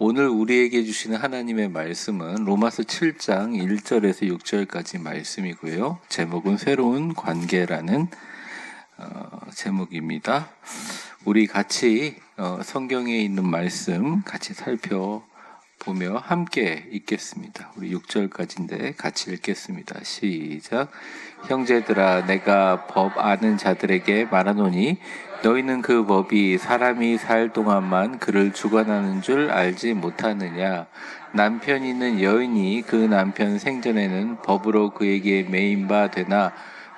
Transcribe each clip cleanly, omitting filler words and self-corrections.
오늘 우리에게 주시는 하나님의 말씀은 로마서 7장 1절에서 6절까지 말씀이고요. 제목은 새로운 관계라는 제목입니다. 우리 같이 성경에 있는 말씀 같이 살펴보며 함께 읽겠습니다. 우리 6절까지인데 같이 읽겠습니다. 시작. 형제들아, 내가 법 아는 자들에게 말하노니 너희는 그 법이 사람이 살 동안만 그를 주관하는 줄 알지 못하느냐. 남편 있는 여인이 그 남편 생전에는 법으로 그에게 매인 바 되나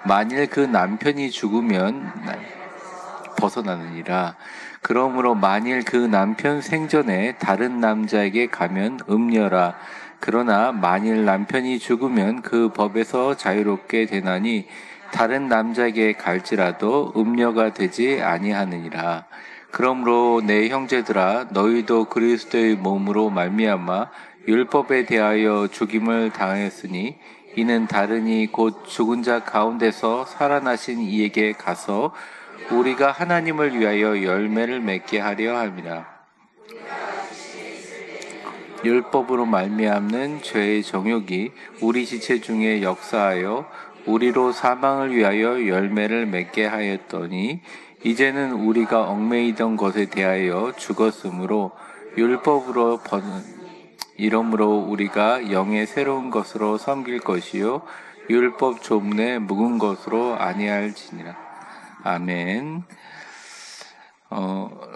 만일 그 남편이 죽으면 벗어나느니라. 그러므로 만일 그 남편 생전에 다른 남자에게 가면 음녀라. 그러나 만일 남편이 죽으면 그 법에서 자유롭게 되나니 다른 남자에게 갈지라도 음녀가 되지 아니하느니라. 그러므로 내 형제들아, 너희도 그리스도의 몸으로 말미암아 율법에 대하여 죽임을 당하였으니 이는 다르니 곧 죽은 자 가운데서 살아나신 이에게 가서 우리가 하나님을 위하여 열매를 맺게 하려 함이라. 율법으로 말미암는 죄의 정욕이 우리 지체 중에 역사하여 우리로 사망을 위하여 열매를 맺게 하였더니 이제는 우리가 얽매이던 것에 대하여 죽었으므로 율법으로 이러므로 우리가 영의 새로운 것으로 섬길 것이요 율법 조문에 묵은 것으로 아니할지니라. 아멘.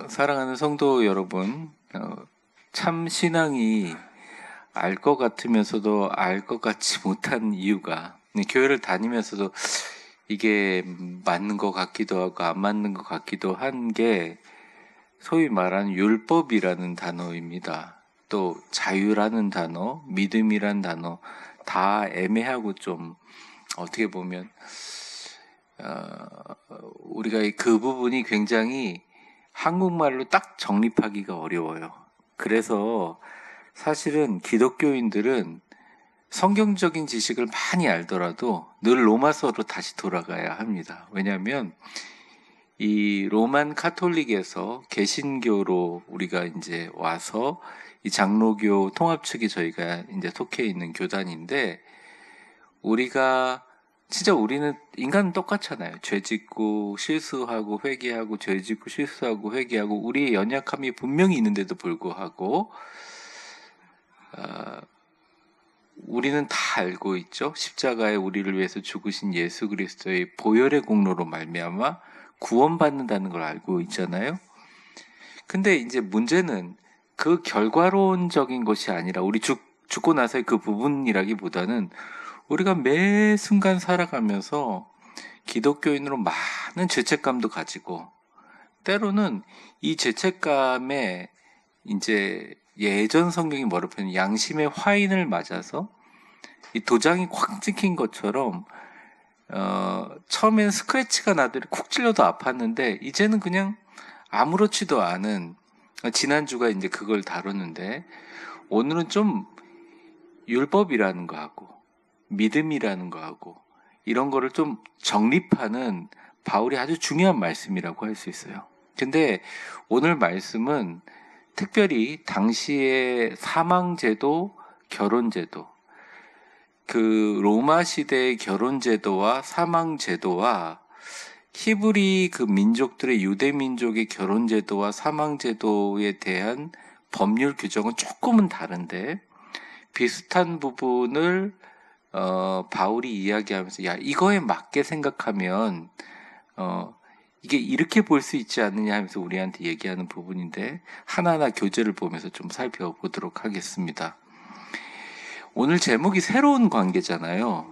사랑하는 성도 여러분, 참 신앙이 알 것 같으면서도 알 것 같지 못한 이유가, 교회를 다니면서도 이게 맞는 것 같기도 하고 안 맞는 것 같기도 한 게 소위 말하는 율법이라는 단어입니다. 또 자유라는 단어, 믿음이라는 단어 다 애매하고 좀 어떻게 보면 우리가 그 부분이 굉장히 한국말로 딱 정립하기가 어려워요. 그래서 사실은 기독교인들은 성경적인 지식을 많이 알더라도 늘 로마서로 다시 돌아가야 합니다. 왜냐하면 이 로만 카톨릭에서 개신교로 우리가 이제 와서 이 장로교 통합 측이 저희가 이제 속해 있는 교단인데, 우리는 인간은 똑같잖아요. 죄 짓고 실수하고 회개하고 죄 짓고 실수하고 회개하고 우리의 연약함이 분명히 있는데도 불구하고 우리는 다 알고 있죠. 십자가에 우리를 위해서 죽으신 예수 그리스도의 보혈의 공로로 말미암아 구원받는다는 걸 알고 있잖아요. 근데 이제 문제는 그 결과론적인 것이 아니라 우리 죽고 나서의 그 부분이라기보다는 우리가 매 순간 살아가면서 기독교인으로 많은 죄책감도 가지고, 때로는 이 죄책감에 이제 예전 성경이 뭐라 표현해, 양심의 화인을 맞아서 이 도장이 콱 찍힌 것처럼 처음엔 스크래치가 나더니 쿡 찔러도 아팠는데 이제는 그냥 아무렇지도 않은, 지난주가 이제 그걸 다뤘는데 오늘은 좀 율법이라는 거하고 믿음이라는 거하고 이런 거를 좀 정립하는 바울이 아주 중요한 말씀이라고 할 수 있어요. 근데 오늘 말씀은 특별히 당시의 사망제도, 결혼제도, 그 로마 시대의 결혼제도와 사망제도와 히브리 그 민족들의 유대 민족의 결혼제도와 사망제도에 대한 법률 규정은 조금은 다른데 비슷한 부분을 바울이 이야기하면서, 야, 이거에 맞게 생각하면 이게 이렇게 볼 수 있지 않느냐 하면서 우리한테 얘기하는 부분인데, 하나하나 교제를 보면서 좀 살펴보도록 하겠습니다. 오늘 제목이 새로운 관계잖아요.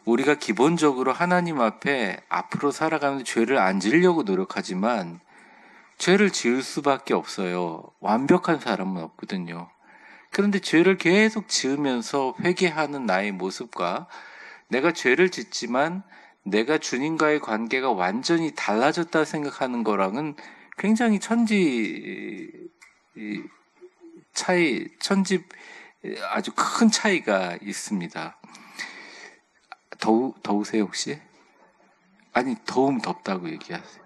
우리가 기본적으로 하나님 앞에 앞으로 살아가는 죄를 안 지으려고 노력하지만 죄를 지을 수밖에 없어요. 완벽한 사람은 없거든요. 그런데 죄를 계속 지으면서 회개하는 나의 모습과 내가 죄를 짓지만 내가 주님과의 관계가 완전히 달라졌다 생각하는 거랑은 굉장히 아주 큰 차이가 있습니다. 더우세요 혹시? 아니, 더우면 덥다고 얘기하세요.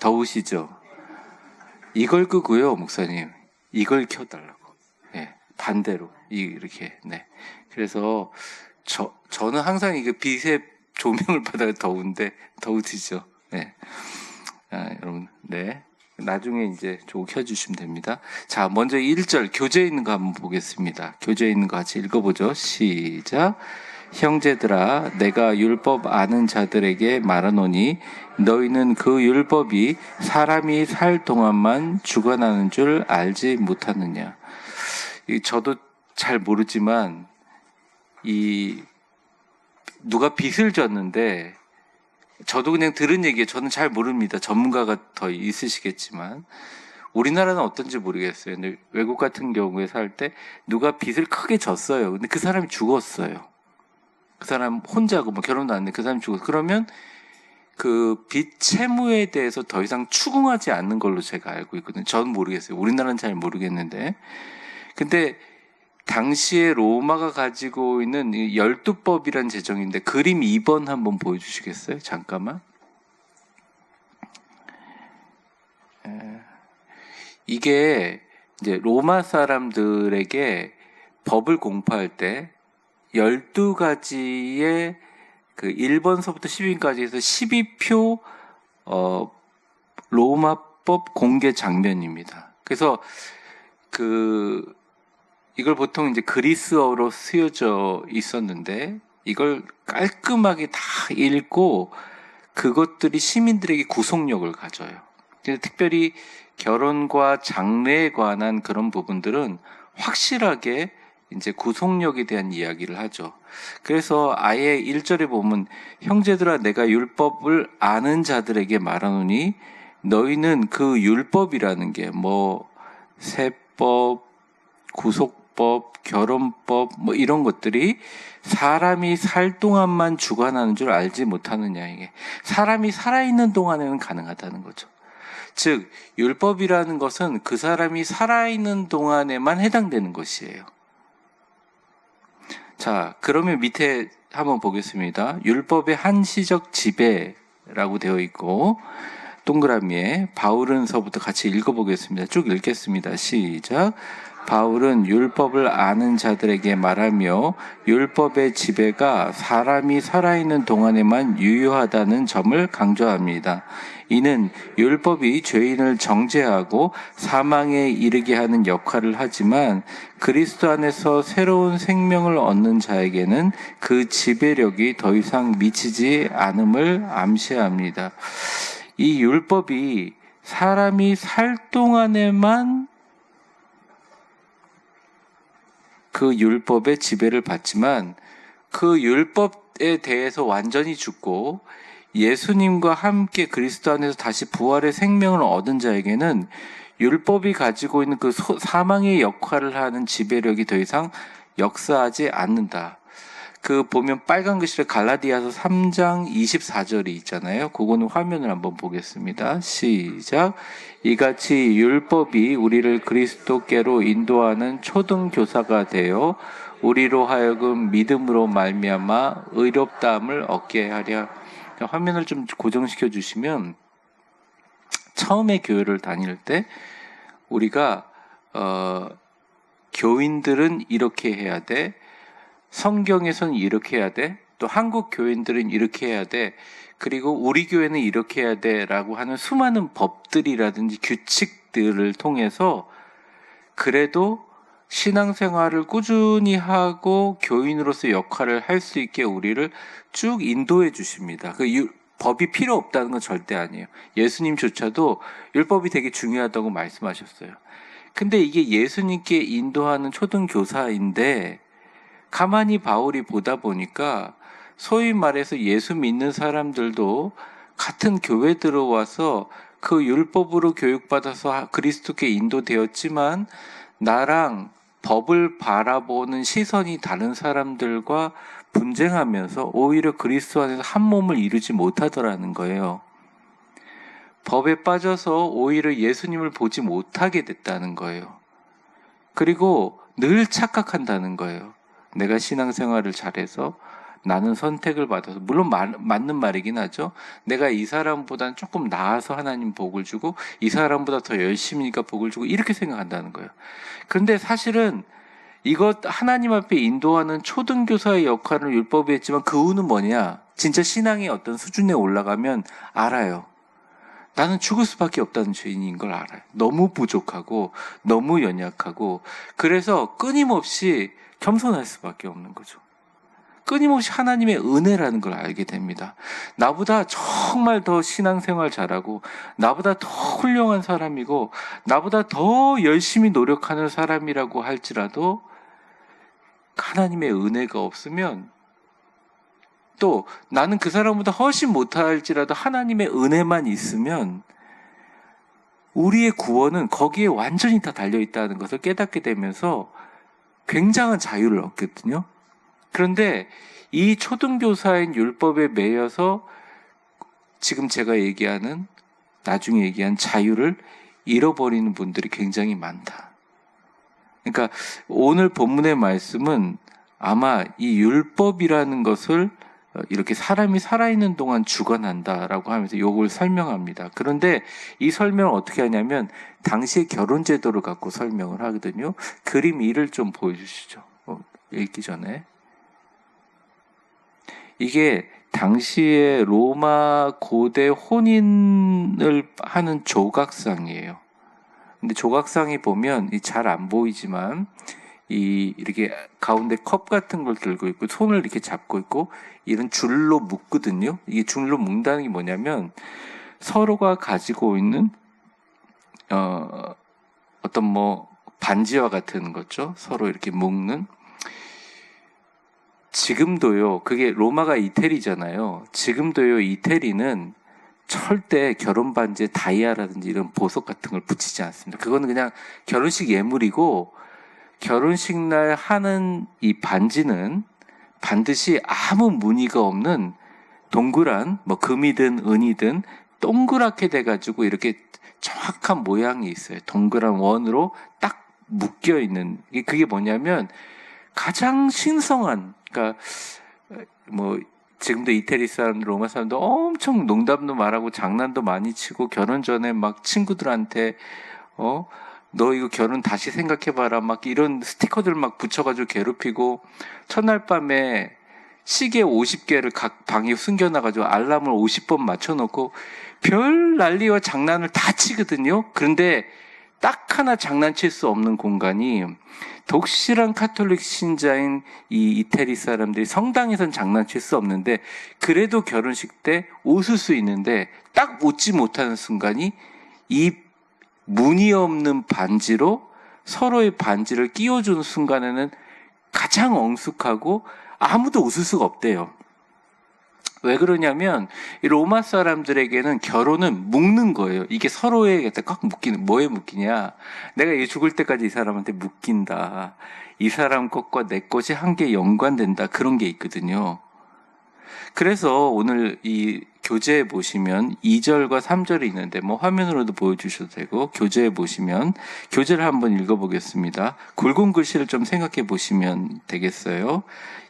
더우시죠? 이걸 끄고요, 목사님. 이걸 켜달라고. 예, 반대로 이렇게. 네. 그래서 저는 항상 이게 빛의 조명을 받아야 더우시죠. 네. 여러분, 네. 나중에 이제 저거 켜주시면 됩니다. 자, 먼저 1절 교재에 있는 거 한번 보겠습니다. 교재에 있는 거 같이 읽어보죠. 시작. 형제들아, 내가 율법 아는 자들에게 말하노니 너희는 그 율법이 사람이 살 동안만 주관하는 줄 알지 못하느냐. 저도 잘 모르지만 누가 빚을 졌는데, 저도 그냥 들은 얘기예요. 저는 잘 모릅니다. 전문가가 더 있으시겠지만 우리나라는 어떤지 모르겠어요. 근데 외국 같은 경우에 살 때 누가 빚을 크게 졌어요. 근데 그 사람이 죽었어요. 그 사람 혼자고 뭐 결혼도 안 했는데 그 사람이 죽었어요. 그러면 그 빚 채무에 대해서 더 이상 추궁하지 않는 걸로 제가 알고 있거든요. 저는 모르겠어요. 우리나라는 잘 모르겠는데. 근데 당시에 로마가 가지고 있는 12법이란 제정인데 그림 2번 한번 보여주시겠어요? 잠깐만. 이게 이제 로마 사람들에게 법을 공포할 때 12가지의 그 1번서부터 10인까지 해서 12표 로마법 공개 장면입니다. 그래서 이걸 보통 이제 그리스어로 쓰여져 있었는데 이걸 깔끔하게 다 읽고 그것들이 시민들에게 구속력을 가져요. 특별히 결혼과 장래에 관한 그런 부분들은 확실하게 이제 구속력에 대한 이야기를 하죠. 그래서 아예 1절에 보면 형제들아 내가 율법을 아는 자들에게 말하노니 너희는 그 율법이라는 게 뭐 세법, 구속법, 결혼법 뭐 이런 것들이 사람이 살 동안만 주관하는 줄 알지 못하느냐. 이게 사람이 살아있는 동안에는 가능하다는 거죠. 즉 율법이라는 것은 그 사람이 살아있는 동안에만 해당되는 것이에요. 자, 그러면 밑에 한번 보겠습니다. 율법의 한시적 지배라고 되어 있고 동그라미에 바울은서부터 같이 읽어보겠습니다. 쭉 읽겠습니다. 시작. 바울은 율법을 아는 자들에게 말하며 율법의 지배가 사람이 살아있는 동안에만 유효하다는 점을 강조합니다. 이는 율법이 죄인을 정죄하고 사망에 이르게 하는 역할을 하지만 그리스도 안에서 새로운 생명을 얻는 자에게는 그 지배력이 더 이상 미치지 않음을 암시합니다. 이 율법이 사람이 살 동안에만 그 율법의 지배를 받지만 그 율법에 대해서 완전히 죽고 예수님과 함께 그리스도 안에서 다시 부활의 생명을 얻은 자에게는 율법이 가지고 있는 그 사망의 역할을 하는 지배력이 더 이상 역사하지 않는다. 그 보면 빨간 글씨로 갈라디아서 3장 24절이 있잖아요. 그거는 화면을 한번 보겠습니다. 시작. 이같이 율법이 우리를 그리스도께로 인도하는 초등교사가 되어 우리로 하여금 믿음으로 말미암아 의롭다함을 얻게 하랴. 화면을 좀 고정시켜 주시면 처음에 교회를 다닐 때 우리가 교인들은 이렇게 해야 돼. 성경에서는 이렇게 해야 돼. 또 한국 교인들은 이렇게 해야 돼. 그리고 우리 교회는 이렇게 해야 돼. 라고 하는 수많은 법들이라든지 규칙들을 통해서 그래도 신앙생활을 꾸준히 하고 교인으로서 역할을 할 수 있게 우리를 쭉 인도해 주십니다. 법이 필요 없다는 건 절대 아니에요. 예수님조차도 율법이 되게 중요하다고 말씀하셨어요. 근데 이게 예수님께 인도하는 초등교사인데 가만히 바울이 보다 보니까 소위 말해서 예수 믿는 사람들도 같은 교회 들어와서 그 율법으로 교육받아서 그리스도께 인도되었지만 나랑 법을 바라보는 시선이 다른 사람들과 분쟁하면서 오히려 그리스도 안에서 한 몸을 이루지 못하더라는 거예요. 법에 빠져서 오히려 예수님을 보지 못하게 됐다는 거예요. 그리고 늘 착각한다는 거예요. 내가 신앙생활을 잘해서 나는 선택을 받아서, 물론 맞는 말이긴 하죠. 내가 이 사람보다는 조금 나아서 하나님 복을 주고 이 사람보다 더 열심히니까 복을 주고 이렇게 생각한다는 거예요. 그런데 사실은 이것 하나님 앞에 인도하는 초등교사의 역할을 율법이 했지만 그 후는 뭐냐? 진짜 신앙의 어떤 수준에 올라가면 알아요. 나는 죽을 수밖에 없다는 죄인인 걸 알아요. 너무 부족하고 너무 연약하고, 그래서 끊임없이 겸손할 수밖에 없는 거죠. 끊임없이 하나님의 은혜라는 걸 알게 됩니다. 나보다 정말 더 신앙생활 잘하고 나보다 더 훌륭한 사람이고 나보다 더 열심히 노력하는 사람이라고 할지라도 하나님의 은혜가 없으면, 또 나는 그 사람보다 훨씬 못할지라도 하나님의 은혜만 있으면 우리의 구원은 거기에 완전히 다 달려있다는 것을 깨닫게 되면서 굉장한 자유를 얻거든요. 그런데 이 초등교사인 율법에 매여서 지금 제가 얘기하는, 나중에 얘기한 자유를 잃어버리는 분들이 굉장히 많다. 그러니까 오늘 본문의 말씀은 아마 이 율법이라는 것을 이렇게 사람이 살아있는 동안 주관한다라고 하면서 이걸 설명합니다. 그런데 이 설명을 어떻게 하냐면 당시의 결혼 제도를 갖고 설명을 하거든요. 그림 1을 좀 보여주시죠. 읽기 전에. 이게 당시의 로마 고대 혼인을 하는 조각상이에요. 근데 조각상이 보면 잘 안 보이지만 이렇게 가운데 컵 같은 걸 들고 있고 손을 이렇게 잡고 있고 이런 줄로 묶거든요. 이게 줄로 묶는다는 게 뭐냐면 서로가 가지고 있는 어떤 뭐 반지와 같은 거죠. 서로 이렇게 묶는. 지금도요. 그게 로마가 이태리잖아요. 지금도요. 이태리는 절대 결혼 반지에 다이아라든지 이런 보석 같은 걸 붙이지 않습니다. 그거는 그냥 결혼식 예물이고, 결혼식 날 하는 이 반지는 반드시 아무 무늬가 없는 동그란, 뭐 금이든 은이든 동그랗게 돼가지고 이렇게 정확한 모양이 있어요. 동그란 원으로 딱 묶여 있는. 그게 뭐냐면 가장 신성한, 그러니까 뭐 지금도 이태리 사람들, 로마 사람들 엄청 농담도 말하고 장난도 많이 치고 결혼 전에 막 친구들한테 너 이거 결혼 다시 생각해봐라 막 이런 스티커들 막 붙여가지고 괴롭히고, 첫날 밤에 시계 50개를 각 방에 숨겨놔가지고 알람을 50번 맞춰놓고 별 난리와 장난을 다 치거든요. 그런데 딱 하나 장난칠 수 없는 공간이, 독실한 카톨릭 신자인 이 이태리 사람들이 성당에선 장난칠 수 없는데 그래도 결혼식 때 웃을 수 있는데 딱 웃지 못하는 순간이 이 무늬 없는 반지로 서로의 반지를 끼워주는 순간에는 가장 엉숙하고 아무도 웃을 수가 없대요. 왜 그러냐면 이 로마 사람들에게는 결혼은 묶는 거예요. 이게 서로에 꽉 묶이는, 뭐에 묶이냐, 내가 죽을 때까지 이 사람한테 묶인다, 이 사람 것과 내 것이 함께 연관된다, 그런 게 있거든요. 그래서 오늘 이 교재에 보시면 2절과 3절이 있는데 뭐 화면으로도 보여주셔도 되고, 교재에 보시면 교재를 한번 읽어보겠습니다. 굵은 글씨를 좀 생각해 보시면 되겠어요.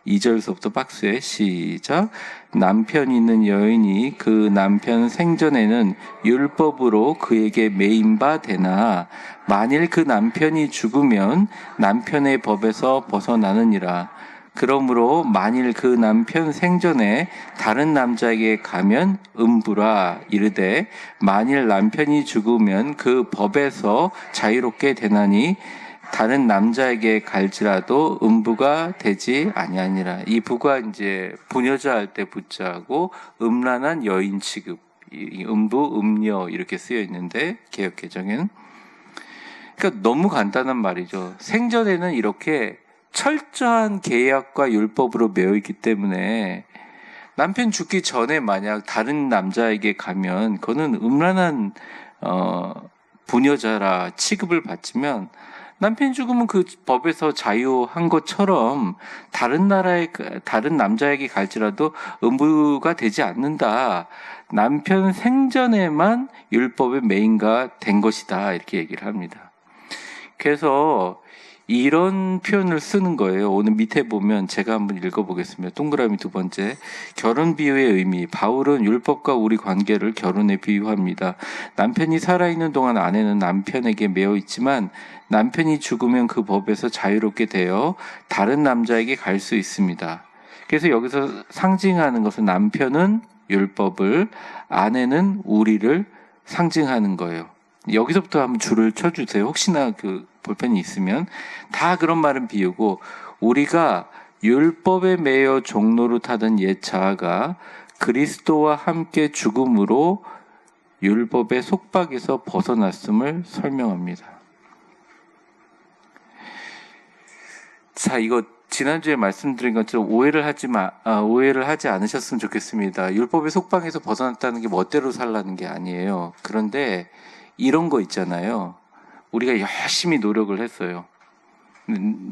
2절서부터 박스에 시작. 남편 있는 여인이 그 남편 생전에는 율법으로 그에게 매인 바 되나 만일 그 남편이 죽으면 남편의 법에서 벗어나느니라. 그러므로 만일 그 남편 생전에 다른 남자에게 가면 음부라. 이르되 만일 남편이 죽으면 그 법에서 자유롭게 되나니 다른 남자에게 갈지라도 음부가 되지 아니하니라. 이 부가 이제 부녀자 할 때 부자고 음란한 여인 취급, 음부, 음녀 이렇게 쓰여 있는데 개역 개정에는, 그러니까 너무 간단한 말이죠. 생전에는 이렇게 철저한 계약과 율법으로 매여 있기 때문에 남편 죽기 전에 만약 다른 남자에게 가면 그거는 음란한 부녀자라 취급을 받지만, 남편이 죽으면 그 법에서 자유한 것처럼 다른 남자에게 갈지라도 음부가 되지 않는다. 남편 생전에만 율법의 매인가 된 것이다. 이렇게 얘기를 합니다. 그래서 이런 표현을 쓰는 거예요. 오늘 밑에 보면 제가 한번 읽어보겠습니다. 동그라미 두 번째. 결혼 비유의 의미. 바울은 율법과 우리 관계를 결혼에 비유합니다. 남편이 살아있는 동안 아내는 남편에게 매여 있지만 남편이 죽으면 그 법에서 자유롭게 되어 다른 남자에게 갈 수 있습니다. 그래서 여기서 상징하는 것은 남편은 율법을, 아내는 우리를 상징하는 거예요. 여기서부터 한번 줄을 쳐주세요. 혹시나 그 볼펜이 있으면. 다 그런 말은 비우고, 우리가 율법에 매여 종로로 타던 옛 자아가 그리스도와 함께 죽음으로 율법의 속박에서 벗어났음을 설명합니다. 자, 이거 지난주에 말씀드린 것처럼 오해를 하지 않으셨으면 좋겠습니다. 율법의 속박에서 벗어났다는 게 멋대로 살라는 게 아니에요. 그런데 이런 거 있잖아요. 우리가 열심히 노력을 했어요.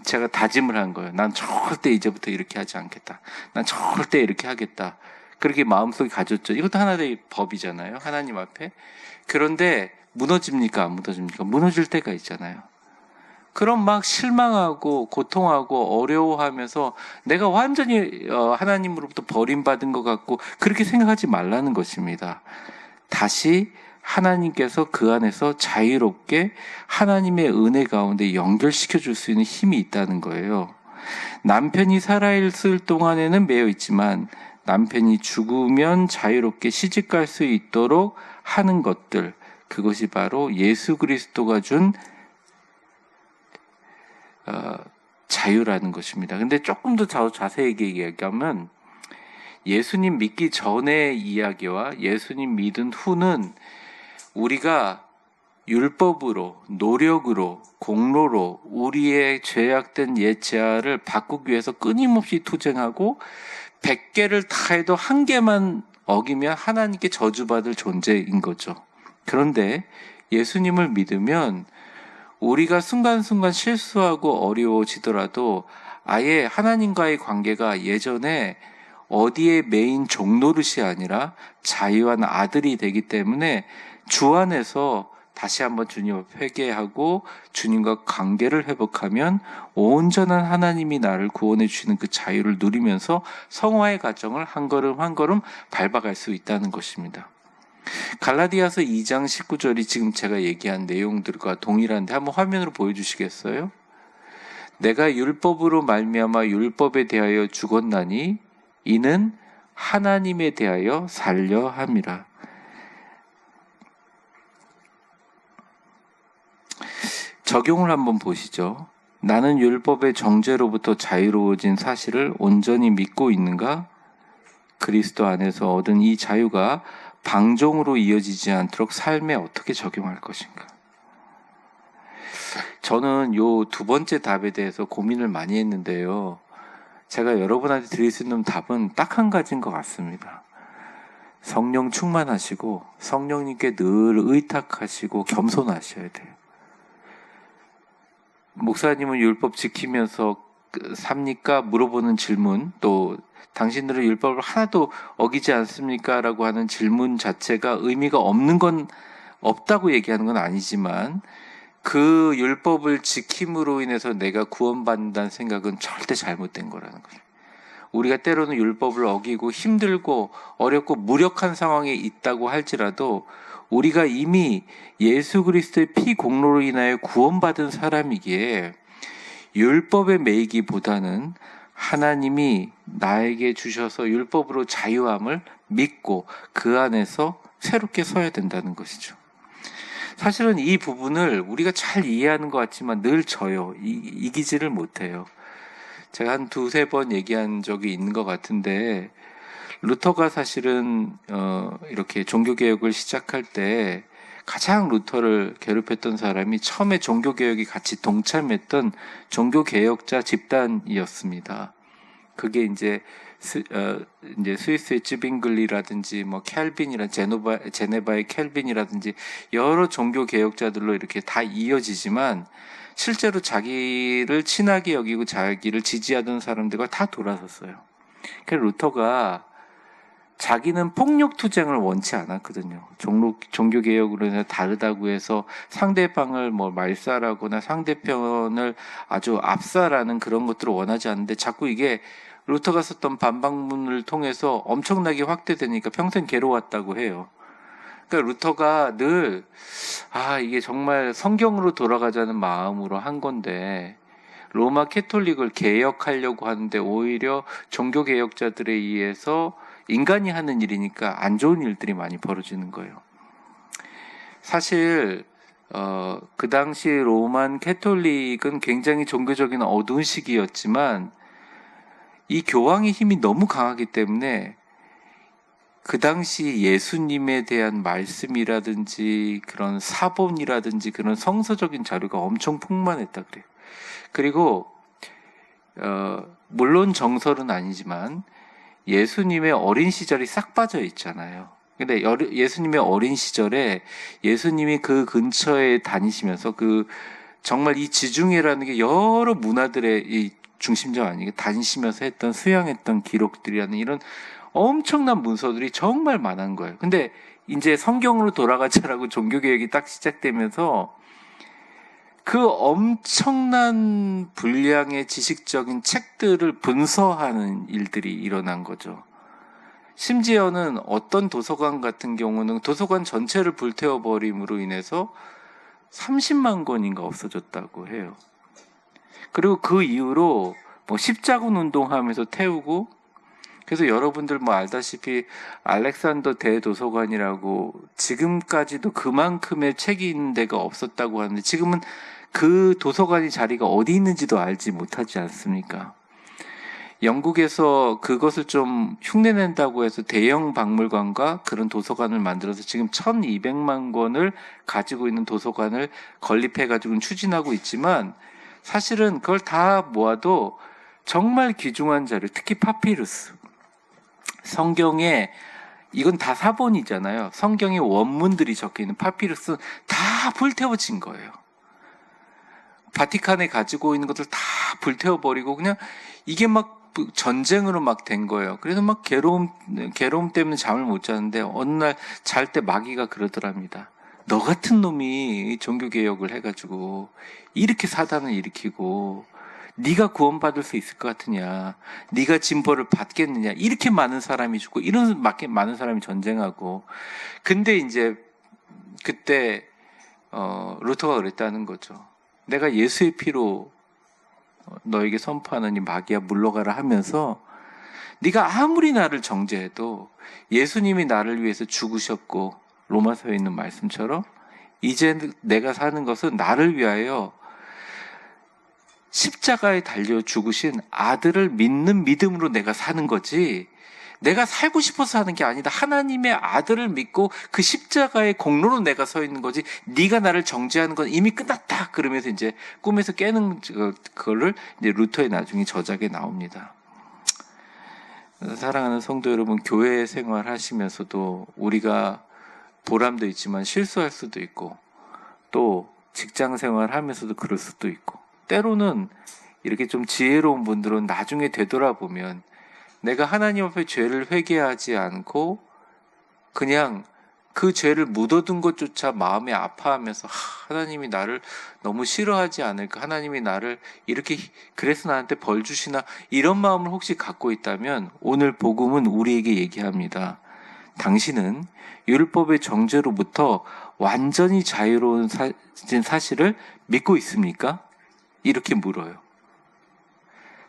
제가 다짐을 한 거예요. 난 절대 이제부터 이렇게 하지 않겠다. 난 절대 이렇게 하겠다. 그렇게 마음속에 가졌죠. 이것도 하나의 법이잖아요. 하나님 앞에. 그런데 무너집니까? 안 무너집니까? 무너질 때가 있잖아요. 그럼 막 실망하고 고통하고 어려워하면서 내가 완전히 하나님으로부터 버림받은 것 같고 그렇게 생각하지 말라는 것입니다. 다시 하나님께서 그 안에서 자유롭게 하나님의 은혜 가운데 연결시켜 줄 수 있는 힘이 있다는 거예요. 남편이 살아있을 동안에는 매여 있지만 남편이 죽으면 자유롭게 시집갈 수 있도록 하는 것들, 그것이 바로 예수 그리스도가 준 자유라는 것입니다. 근데 조금 더 자세히 얘기하면 예수님 믿기 전의 이야기와 예수님 믿은 후는 우리가 율법으로, 노력으로, 공로로 우리의 죄악된 옛 자아를 바꾸기 위해서 끊임없이 투쟁하고 100개를 다 해도 한 개만 어기면 하나님께 저주받을 존재인 거죠. 그런데 예수님을 믿으면 우리가 순간순간 실수하고 어려워지더라도 아예 하나님과의 관계가 예전에 어디에 메인 종노릇이 아니라 자유한 아들이 되기 때문에 주 안에서 다시 한번 주님 앞에 회개하고 주님과 관계를 회복하면 온전한 하나님이 나를 구원해 주시는 그 자유를 누리면서 성화의 과정을 한 걸음 한 걸음 밟아갈 수 있다는 것입니다. 갈라디아서 2장 19절이 지금 제가 얘기한 내용들과 동일한데 한번 화면으로 보여주시겠어요? 내가 율법으로 말미암아 율법에 대하여 죽었나니 이는 하나님에 대하여 살려 함이라. 적용을 한번 보시죠. 나는 율법의 정죄로부터 자유로워진 사실을 온전히 믿고 있는가? 그리스도 안에서 얻은 이 자유가 방종으로 이어지지 않도록 삶에 어떻게 적용할 것인가? 저는 요 두 번째 답에 대해서 고민을 많이 했는데요. 제가 여러분한테 드릴 수 있는 답은 딱 한 가지인 것 같습니다. 성령 충만하시고 성령님께 늘 의탁하시고 겸손하셔야 돼요. 목사님은 율법 지키면서 삽니까? 물어보는 질문, 또 당신들은 율법을 하나도 어기지 않습니까? 라고 하는 질문 자체가 의미가 없다고 얘기하는 건 아니지만 그 율법을 지킴으로 인해서 내가 구원받는다는 생각은 절대 잘못된 거라는 거죠. 우리가 때로는 율법을 어기고 힘들고 어렵고 무력한 상황에 있다고 할지라도 우리가 이미 예수 그리스도의 피 공로로 인하여 구원받은 사람이기에 율법에 매이기보다는 하나님이 나에게 주셔서 율법으로 자유함을 믿고 그 안에서 새롭게 서야 된다는 것이죠. 사실은 이 부분을 우리가 잘 이해하는 것 같지만 늘 져요. 이기지를 못해요. 제가 한 두세 번 얘기한 적이 있는 것 같은데 루터가 사실은 이렇게 종교개혁을 시작할 때 가장 루터를 괴롭혔던 사람이 처음에 종교개혁에 같이 동참했던 종교개혁자 집단이었습니다. 그게 이제 스위스의 쯔빙글리라든지 뭐 제네바의 켈빈이라든지 여러 종교개혁자들로 이렇게 다 이어지지만 실제로 자기를 친하게 여기고 자기를 지지하던 사람들과 다 돌아섰어요. 그래서 루터가 자기는 폭력 투쟁을 원치 않았거든요. 종교 개혁으로 해서 다르다고 해서 상대방을 뭐 말살하거나 상대편을 아주 압살하는 그런 것들을 원하지 않는데 자꾸 이게 루터가 썼던 반박문을 통해서 엄청나게 확대되니까 평생 괴로웠다고 해요. 그러니까 루터가 늘 이게 정말 성경으로 돌아가자는 마음으로 한 건데 로마 캐톨릭을 개혁하려고 하는데 오히려 종교 개혁자들에 의해서 인간이 하는 일이니까 안 좋은 일들이 많이 벌어지는 거예요. 사실 그 당시 로만 캐톨릭은 굉장히 종교적인 어두운 시기였지만 이 교황의 힘이 너무 강하기 때문에 그 당시 예수님에 대한 말씀이라든지 그런 사본이라든지 그런 성서적인 자료가 엄청 풍만했다 그래요. 그리고 물론 정설은 아니지만 예수님의 어린 시절이 싹 빠져 있잖아요. 근데 예수님의 어린 시절에 예수님이 그 근처에 다니시면서 정말 이 지중해라는 게 여러 문화들의 이 중심점 아니게 다니시면서 했던 수양했던 기록들이라는 이런 엄청난 문서들이 정말 많은 거예요. 근데 이제 성경으로 돌아가자라고 종교개혁이 딱 시작되면서 그 엄청난 분량의 지식적인 책들을 분서하는 일들이 일어난 거죠. 심지어는 어떤 도서관 같은 경우는 도서관 전체를 불태워버림으로 인해서 30만 권인가 없어졌다고 해요. 그리고 그 이후로 뭐 십자군 운동하면서 태우고, 그래서 여러분들 뭐 알다시피 알렉산더 대도서관이라고 지금까지도 그만큼의 책이 있는 데가 없었다고 하는데 지금은 그 도서관이 자리가 어디 있는지도 알지 못하지 않습니까? 영국에서 그것을 좀 흉내낸다고 해서 대형 박물관과 그런 도서관을 만들어서 지금 1200만 권을 가지고 있는 도서관을 건립해가지고 추진하고 있지만 사실은 그걸 다 모아도 정말 귀중한 자료, 특히 파피루스. 성경에 이건 다 사본이잖아요. 성경의 원문들이 적혀있는 파피루스 다 불태워진 거예요. 바티칸에 가지고 있는 것들 다 불태워버리고 그냥 이게 막 전쟁으로 막 된 거예요. 그래서 막 괴로움 때문에 잠을 못 자는데 어느 날 잘 때 마귀가 그러더랍니다. 너 같은 놈이 종교개혁을 해가지고 이렇게 사단을 일으키고 네가 구원받을 수 있을 것 같으냐, 네가 진벌을 받겠느냐, 이렇게 많은 사람이 죽고 이런 많은 사람이 전쟁하고. 근데 이제 그때 루터가 그랬다는 거죠. 내가 예수의 피로 너에게 선포하는 이 마귀야 물러가라 하면서 네가 아무리 나를 정죄해도 예수님이 나를 위해서 죽으셨고 로마서에 있는 말씀처럼 이제 내가 사는 것은 나를 위하여 십자가에 달려 죽으신 아들을 믿는 믿음으로 내가 사는 거지, 내가 살고 싶어서 하는 게 아니다. 하나님의 아들을 믿고 그 십자가의 공로로 내가 서 있는 거지, 네가 나를 정죄하는 건 이미 끝났다. 그러면서 이제 꿈에서 깨는 그거를 이제 루터의 나중에 저작에 나옵니다. 사랑하는 성도 여러분, 교회 생활 하시면서도 우리가 보람도 있지만 실수할 수도 있고 또 직장 생활 하면서도 그럴 수도 있고, 때로는 이렇게 좀 지혜로운 분들은 나중에 되돌아보면 내가 하나님 앞에 죄를 회개하지 않고 그냥 그 죄를 묻어둔 것조차 마음에 아파하면서 하나님이 나를 너무 싫어하지 않을까, 하나님이 나를 이렇게 그래서 나한테 벌 주시나, 이런 마음을 혹시 갖고 있다면 오늘 복음은 우리에게 얘기합니다. 당신은 율법의 정죄로부터 완전히 자유로운 사실을 믿고 있습니까? 이렇게 물어요.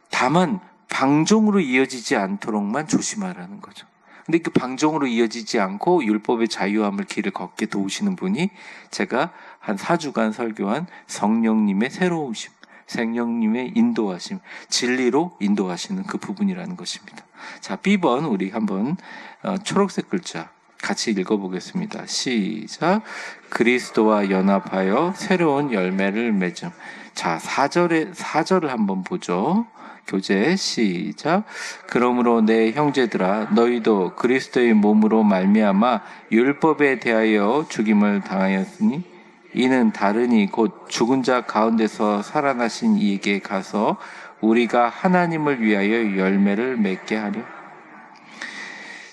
다만 방종으로 이어지지 않도록만 조심하라는 거죠. 근데 그 방종으로 이어지지 않고 율법의 자유함을 길을 걷게 도우시는 분이 제가 한 4주간 설교한 성령님의 새로우심, 성령님의 인도하심, 진리로 인도하시는 그 부분이라는 것입니다. 자, B번 우리 한번 초록색 글자 같이 읽어보겠습니다. 시작. 그리스도와 연합하여 새로운 열매를 맺음. 자, 4절을 한번 보죠. 교재 시작. 그러므로 내 형제들아, 너희도 그리스도의 몸으로 말미암아 율법에 대하여 죽임을 당하였으니 이는 다르니 곧 죽은 자 가운데서 살아나신 이에게 가서 우리가 하나님을 위하여 열매를 맺게 하려.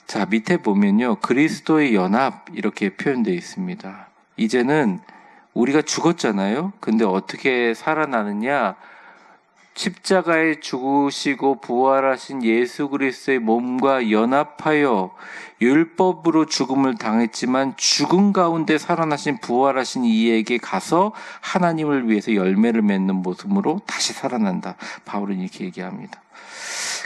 자, 밑에 보면요. 그리스도의 연합 이렇게 표현되어 있습니다. 이제는 우리가 죽었잖아요. 근데 어떻게 살아나느냐? 십자가에 죽으시고 부활하신 예수 그리스도의 몸과 연합하여 율법으로 죽음을 당했지만 죽음 가운데 살아나신 부활하신 이에게 가서 하나님을 위해서 열매를 맺는 모습으로 다시 살아난다. 바울은 이렇게 얘기합니다.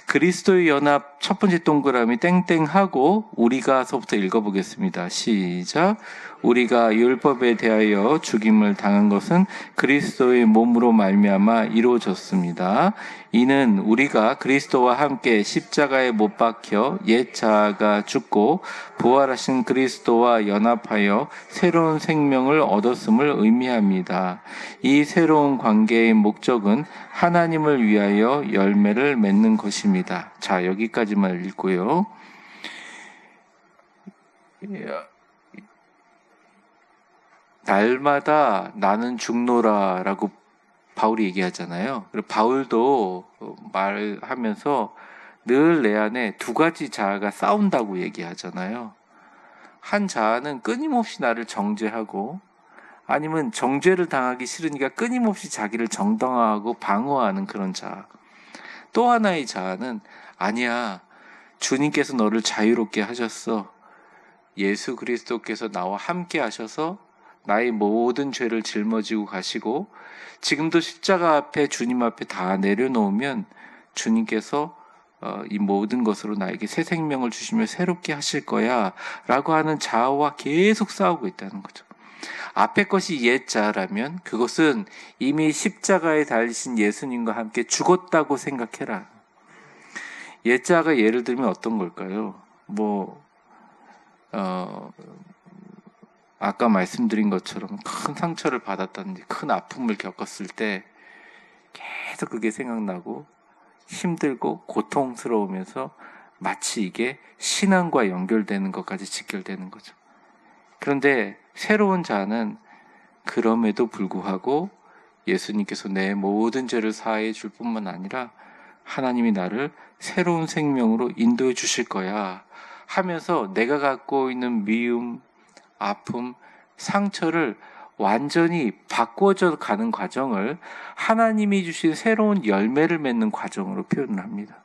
그리스도의 연합 첫 번째 동그라미 땡땡하고 우리가서부터 읽어보겠습니다. 시작. 우리가 율법에 대하여 죽임을 당한 것은 그리스도의 몸으로 말미암아 이루어졌습니다. 이는 우리가 그리스도와 함께 십자가에 못 박혀 옛 자아가 죽고 부활하신 그리스도와 연합하여 새로운 생명을 얻었음을 의미합니다. 이 새로운 관계의 목적은 하나님을 위하여 열매를 맺는 것입니다. 자, 여기까지만 읽고요. 날마다 나는 죽노라라고 바울이 얘기하잖아요. 그리고 바울도 말하면서 늘 내 안에 두 가지 자아가 싸운다고 얘기하잖아요. 한 자아는 끊임없이 나를 정죄하고 아니면 정죄를 당하기 싫으니까 끊임없이 자기를 정당화하고 방어하는 그런 자아. 또 하나의 자아는 아니야. 주님께서 너를 자유롭게 하셨어. 예수 그리스도께서 나와 함께 하셔서 나의 모든 죄를 짊어지고 가시고 지금도 십자가 앞에 주님 앞에 다 내려놓으면 주님께서 이 모든 것으로 나에게 새 생명을 주시며 새롭게 하실 거야 라고 하는 자아와 계속 싸우고 있다는 거죠. 앞에 것이 옛 자아라면 그것은 이미 십자가에 달리신 예수님과 함께 죽었다고 생각해라. 옛 자아가 예를 들면 어떤 걸까요? 아까 말씀드린 것처럼 큰 상처를 받았다든지 큰 아픔을 겪었을 때 계속 그게 생각나고 힘들고 고통스러우면서 마치 이게 신앙과 연결되는 것까지 직결되는 거죠. 그런데 새로운 자는 그럼에도 불구하고 예수님께서 내 모든 죄를 사해 줄 뿐만 아니라 하나님이 나를 새로운 생명으로 인도해 주실 거야 하면서 내가 갖고 있는 미움, 아픔, 상처를 완전히 바꿔져 가는 과정을 하나님이 주신 새로운 열매를 맺는 과정으로 표현을 합니다.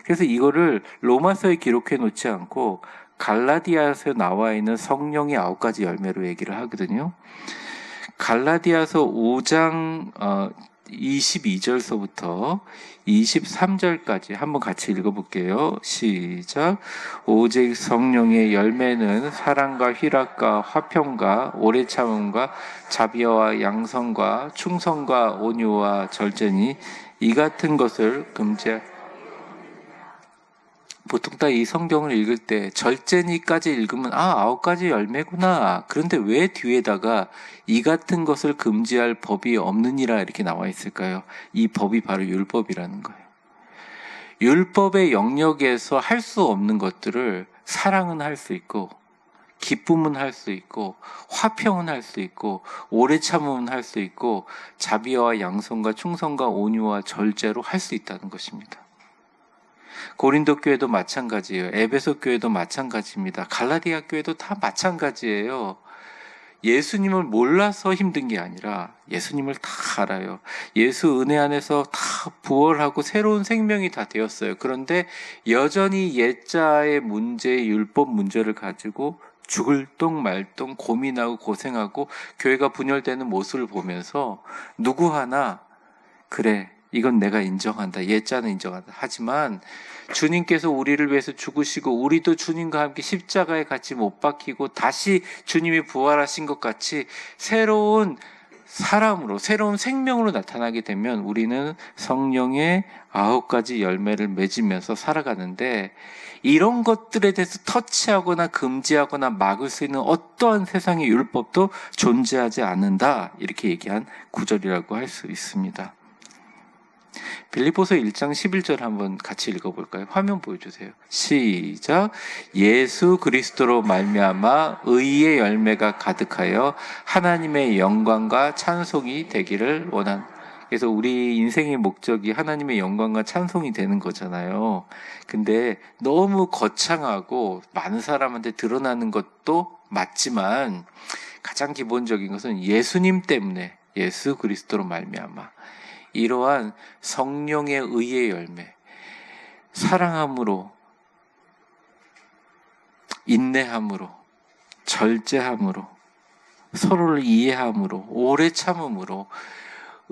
그래서 이거를 로마서에 기록해 놓지 않고 갈라디아서에 나와 있는 성령의 9가지 열매로 얘기를 하거든요. 갈라디아서 5장 22절서부터 23절까지 한번 같이 읽어볼게요. 시작. 오직 성령의 열매는 사랑과 희락과 화평과 오래 참음과 자비와 양성과 충성과 온유와 절제니 이 같은 것을 보통 다 이 성경을 읽을 때 절제니까지 읽으면 9가지 열매구나. 그런데 왜 뒤에다가 이 같은 것을 금지할 법이 없느니라 이렇게 나와 있을까요? 이 법이 바로 율법이라는 거예요. 율법의 영역에서 할 수 없는 것들을 사랑은 할 수 있고 기쁨은 할 수 있고 화평은 할 수 있고 오래 참음은 할 수 있고 자비와 양성과 충성과 온유와 절제로 할 수 있다는 것입니다. 고린도 교회도 마찬가지예요. 에베소 교회도 마찬가지입니다. 갈라디아 교회도 다 마찬가지예요. 예수님을 몰라서 힘든 게 아니라 예수님을 다 알아요. 예수 은혜 안에서 다 부활하고 새로운 생명이 다 되었어요. 그런데 여전히 옛자의 문제, 율법 문제를 가지고 죽을 똥 말똥 고민하고 고생하고 교회가 분열되는 모습을 보면서 누구 하나 그래 이건 내가 인정한다. 옛자는 인정한다. 하지만 주님께서 우리를 위해서 죽으시고 우리도 주님과 함께 십자가에 같이 못 박히고 다시 주님이 부활하신 것 같이 새로운 사람으로 새로운 생명으로 나타나게 되면 우리는 성령의 9가지 열매를 맺으면서 살아가는데 이런 것들에 대해서 터치하거나 금지하거나 막을 수 있는 어떠한 세상의 율법도 존재하지 않는다. 이렇게 얘기한 구절이라고 할 수 있습니다. 빌립보서 1장 11절 한번 같이 읽어볼까요? 화면 보여주세요. 시작. 예수 그리스도로 말미암아 의의 열매가 가득하여 하나님의 영광과 찬송이 되기를 원한. 그래서 우리 인생의 목적이 하나님의 영광과 찬송이 되는 거잖아요. 근데 너무 거창하고 많은 사람한테 드러나는 것도 맞지만 가장 기본적인 것은 예수님 때문에, 예수 그리스도로 말미암아 이러한 성령의 의의 열매, 사랑함으로, 인내함으로, 절제함으로, 서로를 이해함으로, 오래 참음으로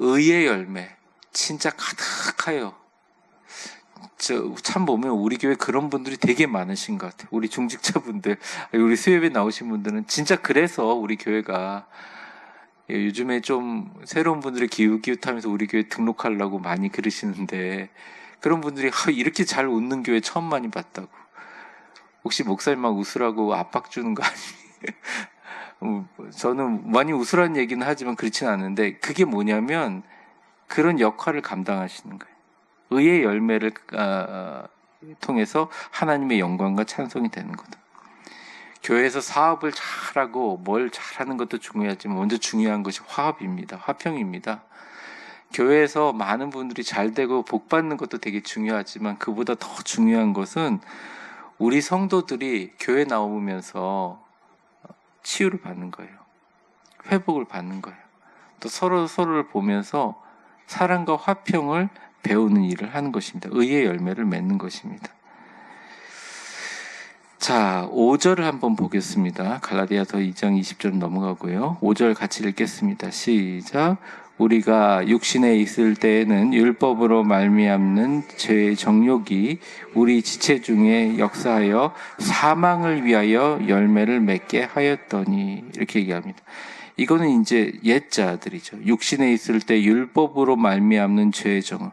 의의 열매 진짜 가득하여. 참 보면 우리 교회 그런 분들이 되게 많으신 것 같아요. 우리 중직자분들, 우리 수협에 나오신 분들은 진짜 그래서 우리 교회가 요즘에 좀 새로운 분들이 기웃기웃하면서 우리 교회 등록하려고 많이 그러시는데, 그런 분들이 이렇게 잘 웃는 교회 처음 많이 봤다고. 혹시 목사님 막 웃으라고 압박 주는 거 아니에요? 저는 많이 웃으라는 얘기는 하지만 그렇진 않은데, 그게 뭐냐면 그런 역할을 감당하시는 거예요. 의의 열매를 통해서 하나님의 영광과 찬송이 되는 거다. 교회에서 사업을 잘하고 뭘 잘하는 것도 중요하지만 먼저 중요한 것이 화합입니다. 화평입니다. 교회에서 많은 분들이 잘 되고 복 받는 것도 되게 중요하지만 그보다 더 중요한 것은 우리 성도들이 교회 나오면서 치유를 받는 거예요. 회복을 받는 거예요. 또 서로를 보면서 사랑과 화평을 배우는 일을 하는 것입니다. 의의 열매를 맺는 것입니다. 자, 5절을 한번 보겠습니다. 갈라디아서 2장 20절 넘어가고요. 5절 같이 읽겠습니다. 시작. 우리가 육신에 있을 때에는 율법으로 말미암는 죄의 정욕이 우리 지체 중에 역사하여 사망을 위하여 열매를 맺게 하였더니, 이렇게 얘기합니다. 이거는 이제 옛자들이죠. 육신에 있을 때 율법으로 말미암는 죄의 정욕.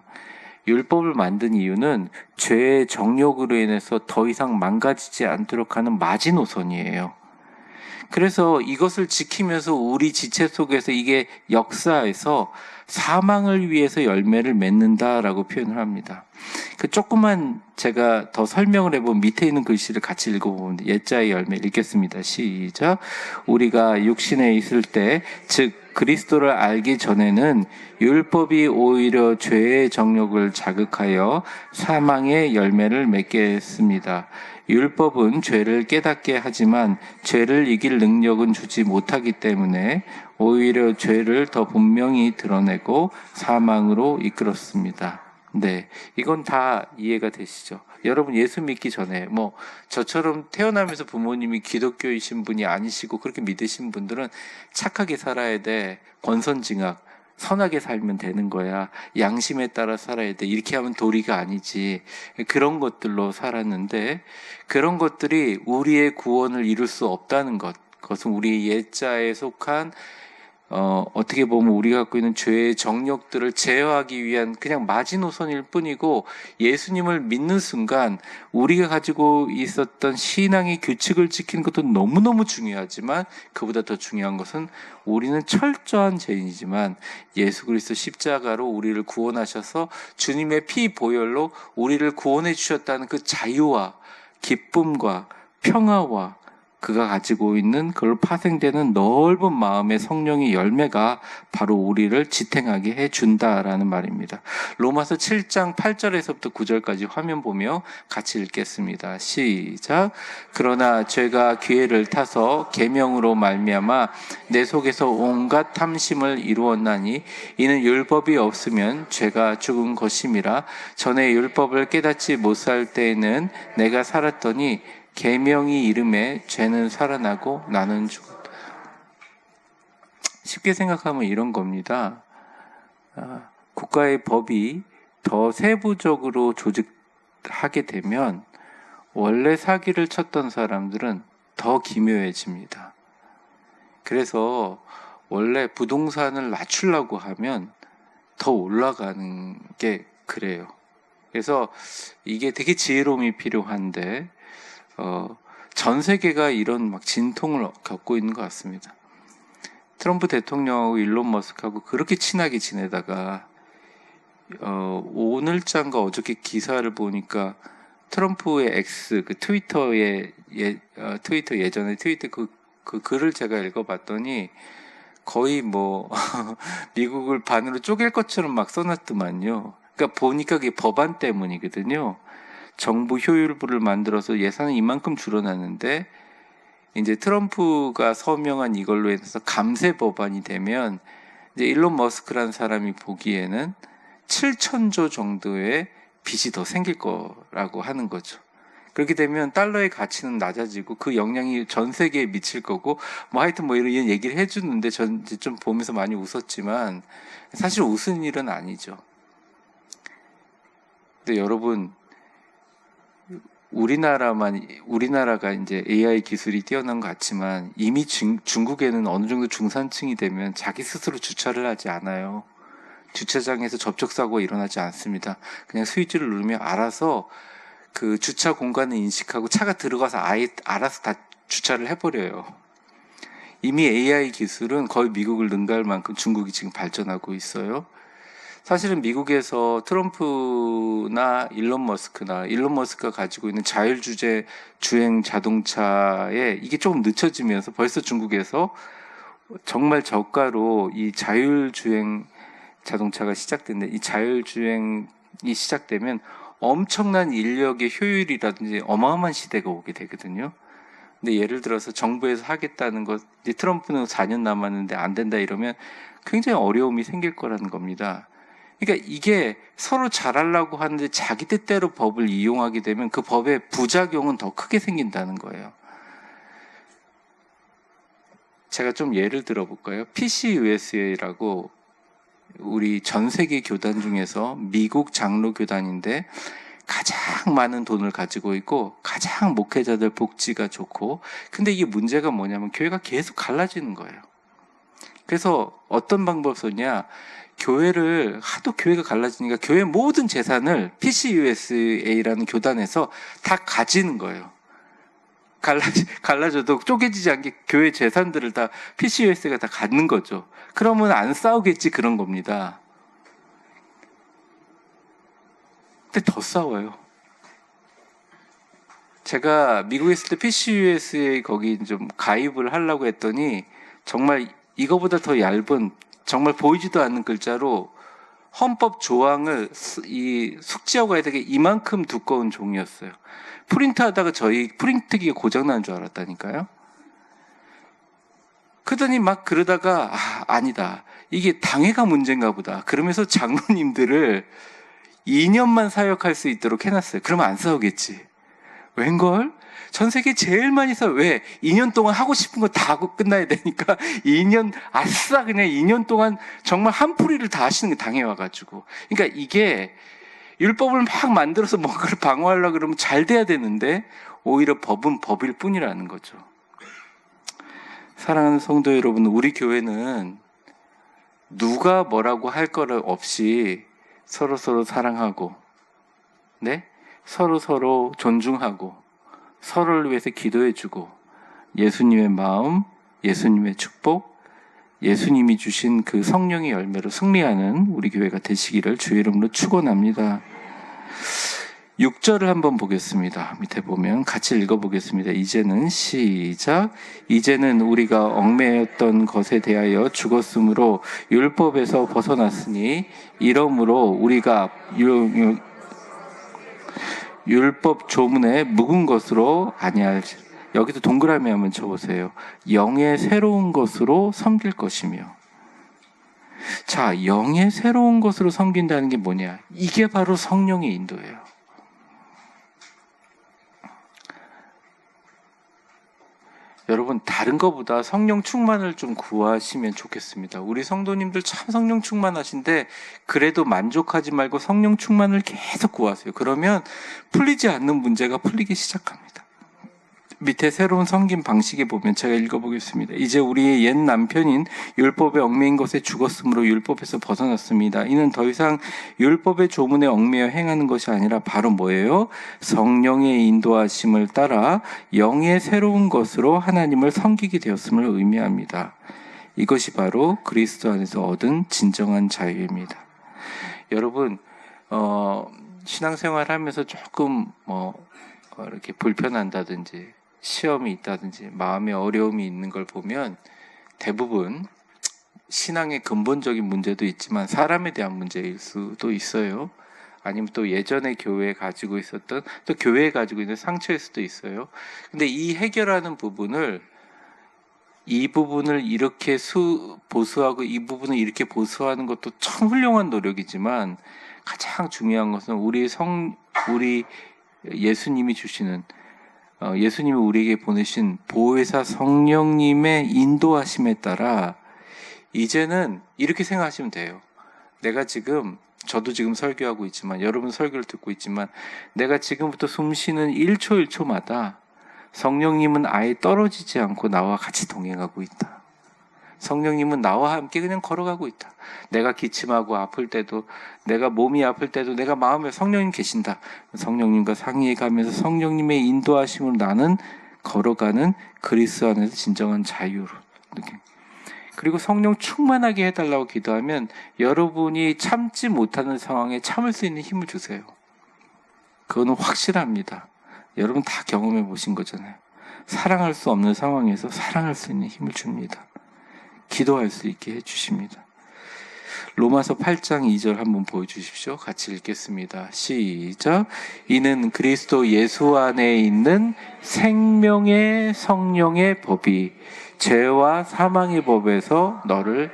율법을 만든 이유는 죄의 정욕으로 인해서 더 이상 망가지지 않도록 하는 마지노선이에요. 그래서 이것을 지키면서 우리 지체 속에서 이게 역사에서 사망을 위해서 열매를 맺는다라고 표현을 합니다. 그 조금만 제가 더 설명을 해보면 밑에 있는 글씨를 같이 읽어보면 옛자의 열매 읽겠습니다. 시작. 우리가 육신에 있을 때, 즉 그리스도를 알기 전에는 율법이 오히려 죄의 정욕을 자극하여 사망의 열매를 맺게 했습니다. 율법은 죄를 깨닫게 하지만 죄를 이길 능력은 주지 못하기 때문에 오히려 죄를 더 분명히 드러내고 사망으로 이끌었습니다. 네, 이건 다 이해가 되시죠? 여러분 예수 믿기 전에 저처럼 태어나면서 부모님이 기독교이신 분이 아니시고 그렇게 믿으신 분들은 착하게 살아야 돼, 권선징악, 선하게 살면 되는 거야, 양심에 따라 살아야 돼, 이렇게 하면 도리가 아니지, 그런 것들로 살았는데 그런 것들이 우리의 구원을 이룰 수 없다는 것, 그것은 우리 옛자에 속한 어떻게 보면 우리가 갖고 있는 죄의 정욕들을 제어하기 위한 그냥 마지노선일 뿐이고, 예수님을 믿는 순간 우리가 가지고 있었던 신앙의 규칙을 지키는 것도 너무너무 중요하지만 그보다 더 중요한 것은 우리는 철저한 죄인이지만 예수 그리스도 십자가로 우리를 구원하셔서 주님의 피 보혈로 우리를 구원해 주셨다는 그 자유와 기쁨과 평화와 그가 가지고 있는 그걸 파생되는 넓은 마음의 성령의 열매가 바로 우리를 지탱하게 해준다라는 말입니다. 로마서 7장 8절에서부터 9절까지 화면 보며 같이 읽겠습니다. 시작. 그러나 죄가 기회를 타서 계명으로 말미암아 내 속에서 온갖 탐심을 이루었나니 이는 율법이 없으면 죄가 죽은 것임이라. 전에 율법을 깨닫지 못할 때에는 내가 살았더니 계명이 이름에 죄는 살아나고 나는 죽었다. 쉽게 생각하면 이런 겁니다. 국가의 법이 더 세부적으로 조직하게 되면 원래 사기를 쳤던 사람들은 더 기묘해집니다. 그래서 원래 부동산을 낮추려고 하면 더 올라가는 게 그래요. 그래서 이게 되게 지혜로움이 필요한데 전 세계가 이런 진통을 겪고 있는 것 같습니다. 트럼프 대통령하고 일론 머스크하고 그렇게 친하게 지내다가 오늘장과 어저께 기사를 보니까 트럼프의 X, 그 트위터 예전에 트위터 그 글을 제가 읽어봤더니 거의 뭐 미국을 반으로 쪼갤 것처럼 막 써놨더만요. 그러니까 보니까 그게 법안 때문이거든요. 정부 효율부를 만들어서 예산은 이만큼 줄어났는데 이제 트럼프가 서명한 이걸로 해서 감세 법안이 되면 이제 일론 머스크라는 사람이 보기에는 7천조 정도의 빚이 더 생길 거라고 하는 거죠. 그렇게 되면 달러의 가치는 낮아지고 그 영향이 전 세계에 미칠 거고 뭐 하여튼 뭐 이런 얘기를 해주는데 전 이제 좀 보면서 많이 웃었지만 사실 웃은 일은 아니죠. 근데 여러분 우리나라가 이제 AI 기술이 뛰어난 것 같지만 이미 중국에는 어느 정도 중산층이 되면 자기 스스로 주차를 하지 않아요. 주차장에서 접촉사고가 일어나지 않습니다. 그냥 스위치를 누르면 알아서 그 주차 공간을 인식하고 차가 들어가서 아예 알아서 다 주차를 해버려요. 이미 AI 기술은 거의 미국을 능가할 만큼 중국이 지금 발전하고 있어요. 사실은 미국에서 트럼프나 일론 머스크가 가지고 있는 주행 자동차에 이게 조금 늦춰지면서 벌써 중국에서 정말 저가로 이 자율주행 자동차가 시작됐는데 이 자율주행이 시작되면 엄청난 인력의 효율이라든지 어마어마한 시대가 오게 되거든요. 근데 예를 들어서 정부에서 하겠다는 것, 이제 트럼프는 4년 남았는데 안 된다 이러면 굉장히 어려움이 생길 거라는 겁니다. 그러니까 이게 서로 잘하려고 하는데 자기 뜻대로 법을 이용하게 되면 그 법의 부작용은 더 크게 생긴다는 거예요. 제가 좀 예를 들어볼까요? PCUSA라고 우리 전 세계 교단 중에서 미국 장로 교단인데 가장 많은 돈을 가지고 있고 가장 목회자들 복지가 좋고 근데 이게 문제가 뭐냐면 교회가 계속 갈라지는 거예요. 그래서 어떤 방법을 썼냐 교회를 하도 교회가 갈라지니까 교회 모든 재산을 PCUSA라는 교단에서 다 가지는 거예요. 갈라져도 쪼개지지 않게 교회 재산들을 다 PCUSA가 다 갖는 거죠. 그러면 안 싸우겠지 그런 겁니다. 근데 더 싸워요. 제가 미국에 있을 때 PCUSA 거기 좀 가입을 하려고 했더니 정말 이거보다 더 얇은 정말 보이지도 않는 글자로 헌법 조항을 숙지하고 가야 되게 이만큼 두꺼운 종이었어요. 프린트하다가 저희 프린트기가 고장난 줄 알았다니까요. 그러더니 막 그러다가 아니다. 이게 당회가 문제인가 보다. 그러면서 장로님들을 2년만 사역할 수 있도록 해놨어요. 그러면 안 싸우겠지. 웬걸? 전 세계 제일 많이 왜 2년 동안 하고 싶은 거 다 하고 끝나야 되니까 2년 아싸 그냥 2년 동안 정말 한풀이를 다 하시는 게 당해와가지고 그러니까 이게 율법을 막 만들어서 뭔가를 방어하려고 그러면 잘 돼야 되는데 오히려 법은 법일 뿐이라는 거죠. 사랑하는 성도 여러분, 우리 교회는 누가 뭐라고 할 거를 없이 서로 사랑하고 네? 서로 존중하고 서로를 위해서 기도해주고 예수님의 마음, 예수님의 축복, 예수님이 주신 그 성령의 열매로 승리하는 우리 교회가 되시기를 주의 이름으로 축원합니다. 6절을 한번 보겠습니다. 밑에 보면 같이 읽어보겠습니다. 이제는 시작. 이제는 우리가 얽매였던 것에 대하여 죽었으므로 율법에서 벗어났으니 이러므로 우리가 율법 조문에 묵은 것으로 아니할지. 여기도 동그라미 한번 쳐보세요. 영의 새로운 것으로 섬길 것이며. 자, 영의 새로운 것으로 섬긴다는 게 뭐냐? 이게 바로 성령의 인도예요. 여러분 다른 것보다 성령 충만을 좀 구하시면 좋겠습니다. 우리 성도님들 참 성령 충만하신데 그래도 만족하지 말고 성령 충만을 계속 구하세요. 그러면 풀리지 않는 문제가 풀리기 시작합니다. 밑에 새로운 섬김 방식에 보면 제가 읽어보겠습니다. 이제 우리의 옛 남편인 율법에 얽매인 것에 죽었으므로 율법에서 벗어났습니다. 이는 더 이상 율법의 조문에 얽매여 행하는 것이 아니라 바로 뭐예요? 성령의 인도하심을 따라 영의 새로운 것으로 하나님을 섬기게 되었음을 의미합니다. 이것이 바로 그리스도 안에서 얻은 진정한 자유입니다. 여러분 신앙생활 하면서 조금 이렇게 불편한다든지 시험이 있다든지 마음에 어려움이 있는 걸 보면 대부분 신앙의 근본적인 문제도 있지만 사람에 대한 문제일 수도 있어요. 아니면 또 예전에 교회에 가지고 있었던, 또 교회에 가지고 있는 상처일 수도 있어요. 근데 이 해결하는 부분을, 이 부분을 이렇게 보수하고 이 부분을 이렇게 보수하는 것도 참 훌륭한 노력이지만, 가장 중요한 것은 우리 예수님이 주시는, 예수님이 우리에게 보내신 보혜사 성령님의 인도하심에 따라 이제는 이렇게 생각하시면 돼요. 저도 지금 설교하고 있지만, 여러분 설교를 듣고 있지만, 내가 지금부터 숨 쉬는 1초 1초마다 성령님은 아예 떨어지지 않고 나와 같이 동행하고 있다. 성령님은 나와 함께 그냥 걸어가고 있다. 내가 기침하고 아플 때도, 내가 몸이 아플 때도, 내가 마음에 성령님 계신다. 성령님과 상의해 가면서 성령님의 인도하심으로 나는 걸어가는 그리스도 안에서 진정한 자유로 느낌. 그리고 성령 충만하게 해달라고 기도하면 여러분이 참지 못하는 상황에 참을 수 있는 힘을 주세요. 그거는 확실합니다. 여러분 다 경험해 보신 거잖아요. 사랑할 수 없는 상황에서 사랑할 수 있는 힘을 줍니다. 기도할 수 있게 해주십니다. 로마서 8장 2절 한번 보여주십시오. 같이 읽겠습니다. 시작. 이는 그리스도 예수 안에 있는 생명의 성령의 법이 죄와 사망의 법에서 너를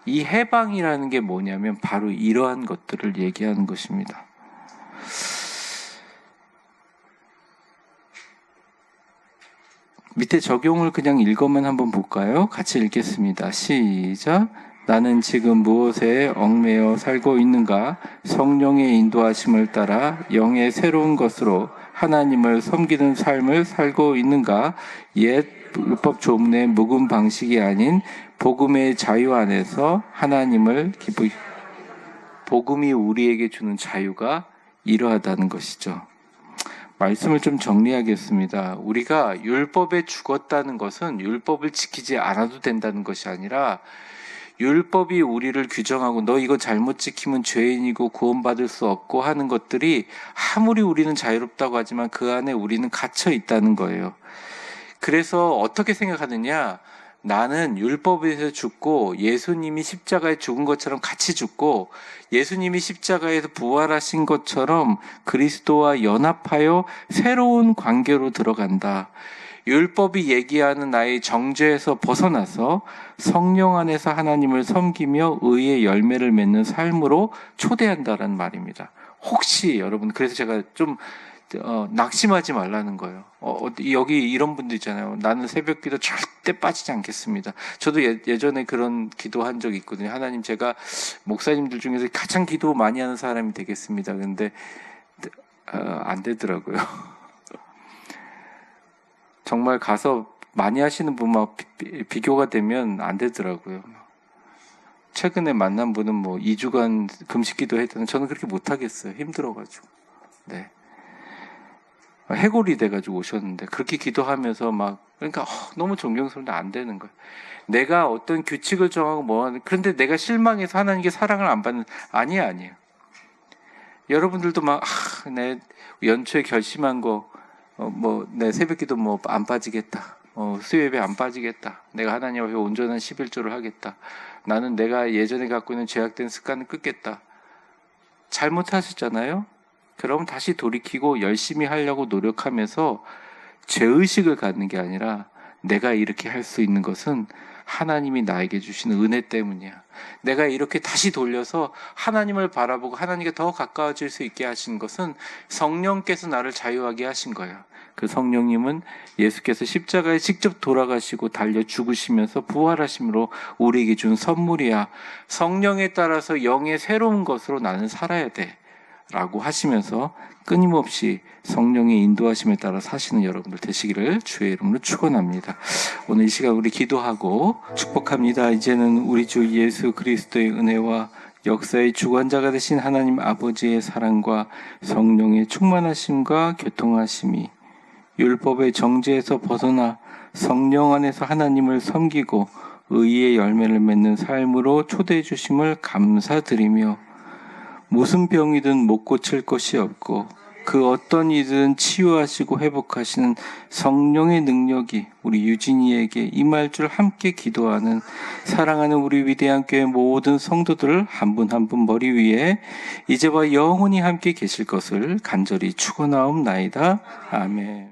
이 해방이라는 게 뭐냐면 바로 이러한 것들을 얘기하는 것입니다. 밑에 적용을 그냥 읽어만 한번 볼까요? 같이 읽겠습니다. 시작. 나는 지금 무엇에 얽매여 살고 있는가? 성령의 인도하심을 따라 영의 새로운 것으로 하나님을 섬기는 삶을 살고 있는가? 옛 율법 조문의 묵은 방식이 아닌 복음의 자유 안에서 하나님을 복음이 우리에게 주는 자유가 이러하다는 것이죠. 말씀을 좀 정리하겠습니다. 우리가 율법에 죽었다는 것은 율법을 지키지 않아도 된다는 것이 아니라, 율법이 우리를 규정하고 너 이거 잘못 지키면 죄인이고 구원받을 수 없고 하는 것들이 아무리 우리는 자유롭다고 하지만 그 안에 우리는 갇혀 있다는 거예요. 그래서 어떻게 생각하느냐? 나는 율법에서 죽고 예수님이 십자가에 죽은 것처럼 같이 죽고 예수님이 십자가에서 부활하신 것처럼 그리스도와 연합하여 새로운 관계로 들어간다. 율법이 얘기하는 나의 정죄에서 벗어나서 성령 안에서 하나님을 섬기며 의의 열매를 맺는 삶으로 초대한다라는 말입니다. 혹시 여러분, 그래서 제가 좀 낙심하지 말라는 거예요. 여기 이런 분들 있잖아요. 나는 새벽기도 절대 빠지지 않겠습니다. 저도 예전에 그런 기도한 적이 있거든요. 하나님, 제가 목사님들 중에서 가장 기도 많이 하는 사람이 되겠습니다. 근데 안 되더라고요. 정말 가서 많이 하시는 분만 비교가 되면 안 되더라고요. 최근에 만난 분은 2주간 금식기도 했다는, 저는 그렇게 못하겠어요. 힘들어가지고. 네. 해골이 돼가지고 오셨는데 그렇게 기도하면서 그러니까 너무 존경스러운데 안 되는 거예요. 내가 어떤 규칙을 정하고 하는, 그런데 내가 실망해서 하나님께 사랑을 안 받는, 아니에요. 여러분들도 내 연초에 결심한 거, 내 새벽기도 안 빠지겠다. 수요예배 안 빠지겠다. 내가 하나님 앞에 온전한 11조를 하겠다. 나는 내가 예전에 갖고 있는 죄악된 습관을 끊겠다. 잘못하셨잖아요? 그럼 다시 돌이키고 열심히 하려고 노력하면서 죄의식을 갖는 게 아니라, 내가 이렇게 할 수 있는 것은 하나님이 나에게 주시는 은혜 때문이야. 내가 이렇게 다시 돌려서 하나님을 바라보고 하나님께 더 가까워질 수 있게 하신 것은 성령께서 나를 자유하게 하신 거야. 그 성령님은 예수께서 십자가에 직접 돌아가시고 달려 죽으시면서 부활하심으로 우리에게 준 선물이야. 성령에 따라서 영의 새로운 것으로 나는 살아야 돼 라고 하시면서 끊임없이 성령의 인도하심에 따라 사시는 여러분들 되시기를 주의 이름으로 축원합니다. 오늘 이 시간 우리 기도하고 축복합니다. 이제는 우리 주 예수 그리스도의 은혜와 역사의 주관자가 되신 하나님 아버지의 사랑과 성령의 충만하심과 교통하심이 율법의 정죄에서 벗어나 성령 안에서 하나님을 섬기고 의의 열매를 맺는 삶으로 초대해 주심을 감사드리며, 무슨 병이든 못 고칠 것이 없고 그 어떤 이든 치유하시고 회복하시는 성령의 능력이 우리 유진이에게 임할 줄 함께 기도하는 사랑하는 우리 위대한 교회 모든 성도들 한 분 한 분 머리 위에 이제와 영원히 함께 계실 것을 간절히 축원하옵나이다. 아멘.